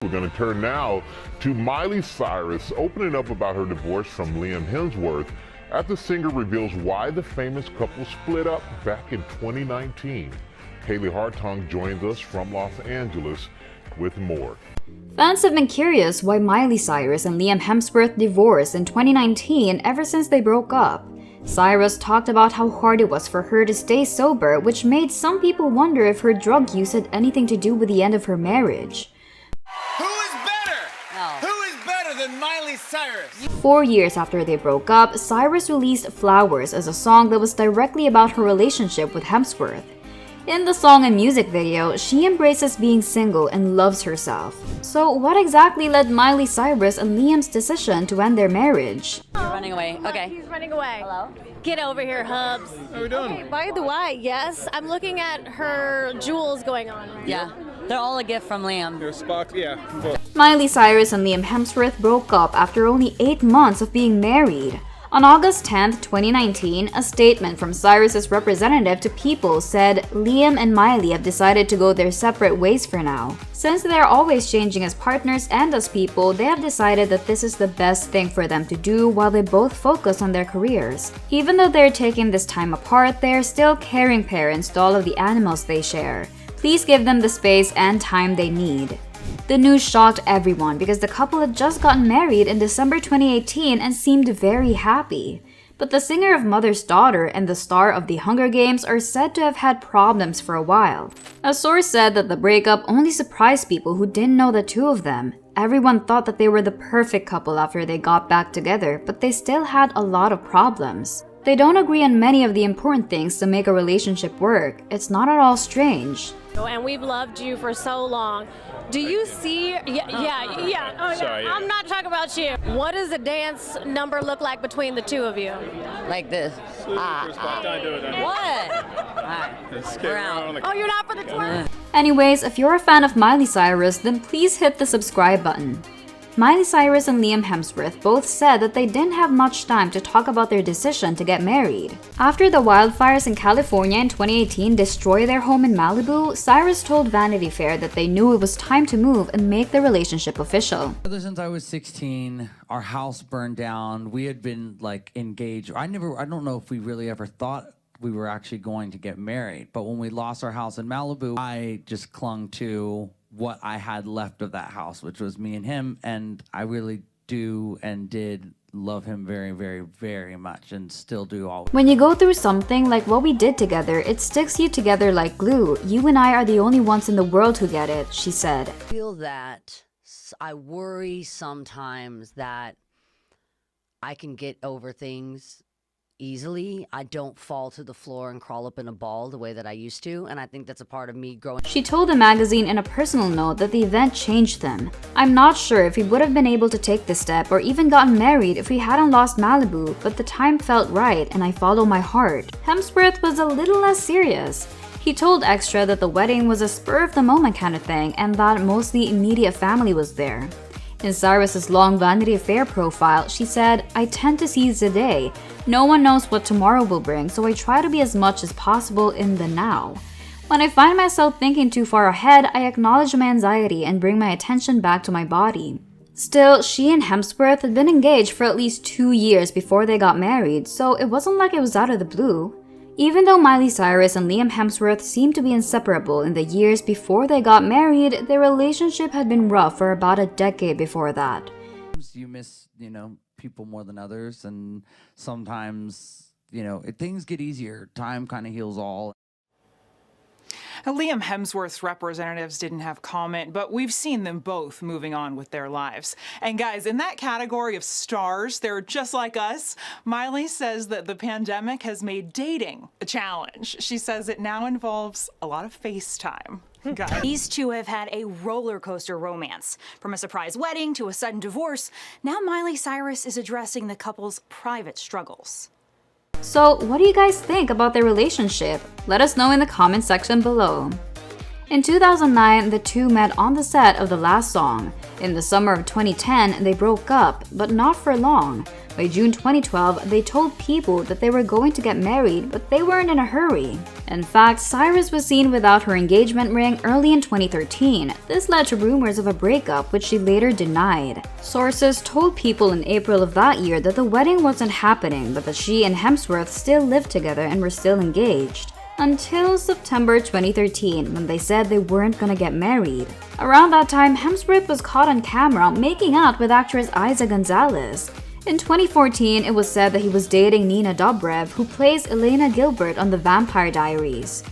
We're going to turn now to Miley Cyrus opening up about her divorce from Liam Hemsworth after the singer reveals why the famous couple split up back in 2019. Haley Hartong joins us from Los Angeles with more. Fans have been curious why Miley Cyrus and Liam Hemsworth divorced in 2019 ever since they broke up. Cyrus talked about how hard it was for her to stay sober, which made some people wonder if her drug use had anything to do with the end of her marriage. Miley Cyrus. 4 years after they broke up, Cyrus released Flowers as a song that was directly about her relationship with Hemsworth. In the song and music video, she embraces being single and loves herself. So what exactly led Miley Cyrus and Liam's decision to end their marriage? You're running away. Okay. He's running away. Hello? Get over here, Hubs. How are we doing? Okay, by the way, yes, I'm looking at her jewels going on. Yeah. They're all a gift from Liam. Your Spock, yeah. Cool. Miley Cyrus and Liam Hemsworth broke up after only 8 months of being married. On August 10, 2019, a statement from Cyrus's representative to People said Liam and Miley have decided to go their separate ways for now. Since they are always changing as partners and as people, they have decided that this is the best thing for them to do while they both focus on their careers. Even though they're taking this time apart, they are still caring parents to all of the animals they share. Please give them the space and time they need. The news shocked everyone because the couple had just gotten married in December 2018 and seemed very happy. But the singer of Mother's Daughter and the star of The Hunger Games are said to have had problems for a while. A source said that the breakup only surprised people who didn't know the two of them. Everyone thought that they were the perfect couple after they got back together, but they still had a lot of problems. They don't agree on many of the important things to make a relationship work. It's not at all strange. And we've loved you for so long. Do you see? Yeah. Oh, Sorry, no, I'm not talking about you. What does the dance number look like between the two of you? Like this. Don't do it then. What? Alright. Skate We're around out. the Oh, you're not for the twerk? Anyways, if you're a fan of Miley Cyrus, then please hit the subscribe button. Miley Cyrus and Liam Hemsworth both said that they didn't have much time to talk about their decision to get married. After the wildfires in California in 2018 destroyed their home in Malibu, Cyrus told Vanity Fair that they knew it was time to move and make the relationship official. Ever since I was 16, our house burned down. We had been like engaged. I don't know if we really ever thought we were actually going to get married. But when we lost our house in Malibu, I just clung to what I had left of that house, which was me and him. And I really do and did love him very, very, very much and still do always. When you go through something like what we did together, it sticks you together like glue. You and I are the only ones in the world who get it, she said. I feel that I worry sometimes that I can get over things easily. I don't fall to the floor and crawl up in a ball the way that I used to, and I think that's a part of me growing. She told the magazine in a personal note that the event changed them. I'm not sure if he would have been able to take this step or even gotten married if we hadn't lost Malibu, but the time felt right and I follow my heart. Hemsworth was a little less serious. He told Extra that the wedding was a spur-of-the-moment kind of thing and that mostly immediate family was there. In Cyrus's long Vanity Fair profile, she said, I tend to seize the day. No one knows what tomorrow will bring, so I try to be as much as possible in the now. When I find myself thinking too far ahead, I acknowledge my anxiety and bring my attention back to my body. Still, she and Hemsworth had been engaged for at least 2 years before they got married, so it wasn't like it was out of the blue. Even though Miley Cyrus and Liam Hemsworth seemed to be inseparable in the years before they got married, their relationship had been rough for about a decade before that. You miss, people more than others, and sometimes, things get easier. Time kind of heals all. Now, Liam Hemsworth's representatives didn't have comment, but we've seen them both moving on with their lives. And guys, in that category of stars, they're just like us. Miley says that the pandemic has made dating a challenge. She says it now involves a lot of FaceTime. Guys. These two have had a roller coaster romance. From a surprise wedding to a sudden divorce, now Miley Cyrus is addressing the couple's private struggles. So, what do you guys think about their relationship? Let us know in the comment section below. In 2009, the two met on the set of The Last Song. In the summer of 2010, they broke up, but not for long. By June 2012, they told people that they were going to get married, but they weren't in a hurry. In fact, Cyrus was seen without her engagement ring early in 2013. This led to rumors of a breakup, which she later denied. Sources told people in April of that year that the wedding wasn't happening, but that she and Hemsworth still lived together and were still engaged. Until September 2013, when they said they weren't gonna get married. Around that time, Hemsworth was caught on camera making out with actress Isa Gonzalez. In 2014, it was said that he was dating Nina Dobrev, who plays Elena Gilbert on The Vampire Diaries.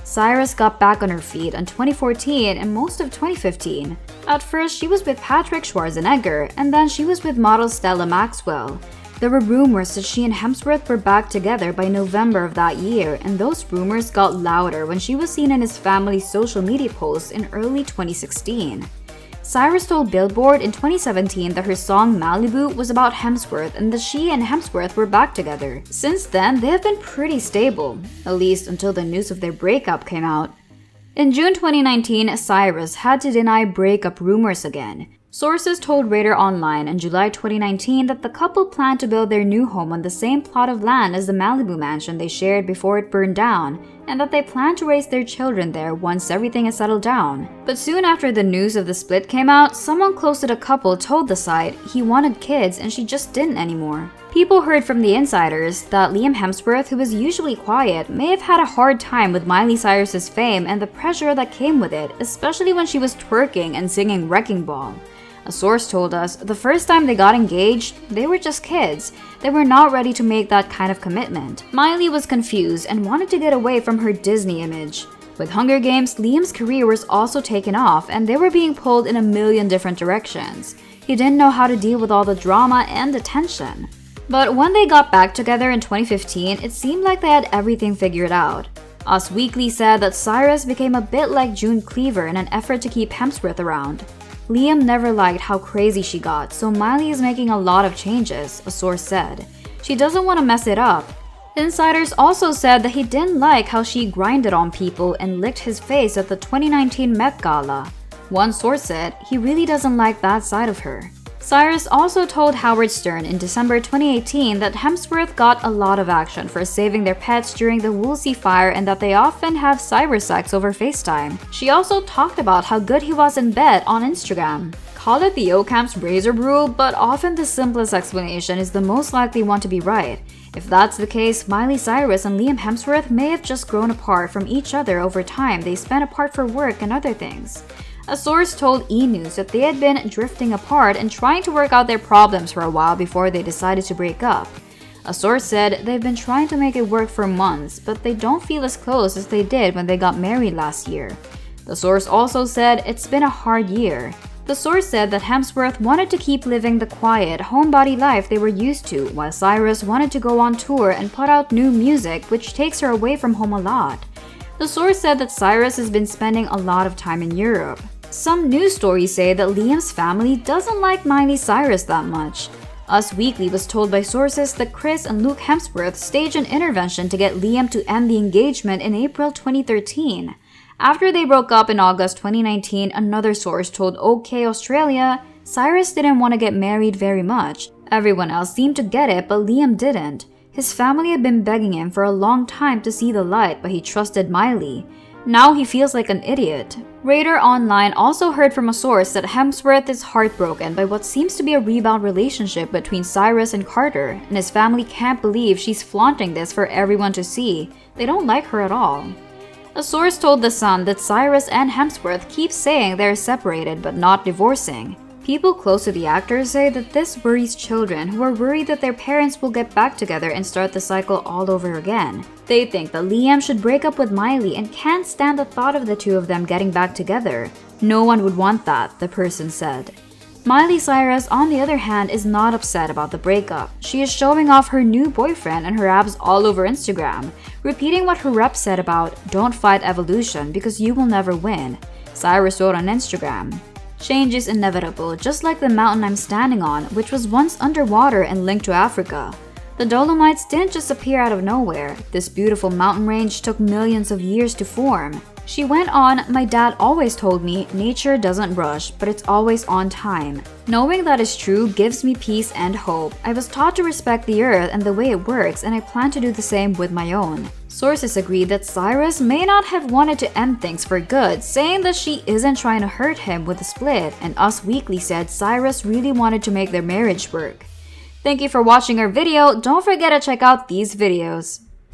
Cyrus got back on her feet in 2014 and most of 2015. At first, she was with Patrick Schwarzenegger, and then she was with model Stella Maxwell. There were rumors that she and Hemsworth were back together by November of that year, and those rumors got louder when she was seen in his family's social media posts in early 2016. Cyrus told Billboard in 2017 that her song Malibu was about Hemsworth and that she and Hemsworth were back together. Since then, they have been pretty stable, at least until the news of their breakup came out. In June 2019, Cyrus had to deny breakup rumors again. Sources told Radar Online in July 2019 that the couple planned to build their new home on the same plot of land as the Malibu mansion they shared before it burned down, and that they plan to raise their children there once everything is settled down. But soon after the news of the split came out, someone close to the couple told the site he wanted kids and she just didn't anymore. People heard from the insiders that Liam Hemsworth, who was usually quiet, may have had a hard time with Miley Cyrus's fame and the pressure that came with it, especially when she was twerking and singing Wrecking Ball. A source told us the first time they got engaged, they were just kids. They were not ready to make that kind of commitment. Miley was confused and wanted to get away from her Disney image. With Hunger Games, Liam's career was also taken off and they were being pulled in a million different directions. He didn't know how to deal with all the drama and attention. But when they got back together in 2015, it seemed like they had everything figured out. Us Weekly said that Cyrus became a bit like June Cleaver in an effort to keep Hemsworth around. Liam never liked how crazy she got, so Miley is making a lot of changes, a source said. She doesn't want to mess it up. Insiders also said that he didn't like how she grinded on people and licked his face at the 2019 Met Gala. One source said he really doesn't like that side of her. Cyrus also told Howard Stern in December 2018 that Hemsworth got a lot of action for saving their pets during the Woolsey fire and that they often have cyber sex over FaceTime. She also talked about how good he was in bed on Instagram. Call it the Occam's razor rule, but often the simplest explanation is the most likely one to be right. If that's the case, Miley Cyrus and Liam Hemsworth may have just grown apart from each other over time they spent apart for work and other things. A source told E! News that they had been drifting apart and trying to work out their problems for a while before they decided to break up. A source said they've been trying to make it work for months, but they don't feel as close as they did when they got married last year. The source also said it's been a hard year. The source said that Hemsworth wanted to keep living the quiet, homebody life they were used to, while Cyrus wanted to go on tour and put out new music, which takes her away from home a lot. The source said that Cyrus has been spending a lot of time in Europe. Some news stories say that Liam's family doesn't like Miley Cyrus that much. Us Weekly was told by sources that Chris and Luke Hemsworth staged an intervention to get Liam to end the engagement in April 2013. After they broke up in August 2019, another source told OK Australia, Cyrus didn't want to get married very much. Everyone else seemed to get it, but Liam didn't. His family had been begging him for a long time to see the light, but he trusted Miley. Now he feels like an idiot. Radar Online also heard from a source that Hemsworth is heartbroken by what seems to be a rebound relationship between Cyrus and Carter, and his family can't believe she's flaunting this for everyone to see. They don't like her at all. A source told The Sun that Cyrus and Hemsworth keep saying they're separated but not divorcing. People close to the actor say that this worries children who are worried that their parents will get back together and start the cycle all over again. They think that Liam should break up with Miley and can't stand the thought of the two of them getting back together. No one would want that, the person said. Miley Cyrus, on the other hand, is not upset about the breakup. She is showing off her new boyfriend and her abs all over Instagram, repeating what her rep said about, "Don't fight evolution because you will never win." Cyrus wrote on Instagram, "Change is inevitable, just like the mountain I'm standing on, which was once underwater and linked to Africa. The Dolomites didn't just appear out of nowhere. This beautiful mountain range took millions of years to form." She went on, "My dad always told me nature doesn't rush, but it's always on time. Knowing that is true gives me peace and hope. I was taught to respect the earth and the way it works, and I plan to do the same with my own." Sources agree that Cyrus may not have wanted to end things for good, saying that she isn't trying to hurt him with the split, and Us Weekly said Cyrus really wanted to make their marriage work. Thank you for watching our video. Don't forget to check out these videos.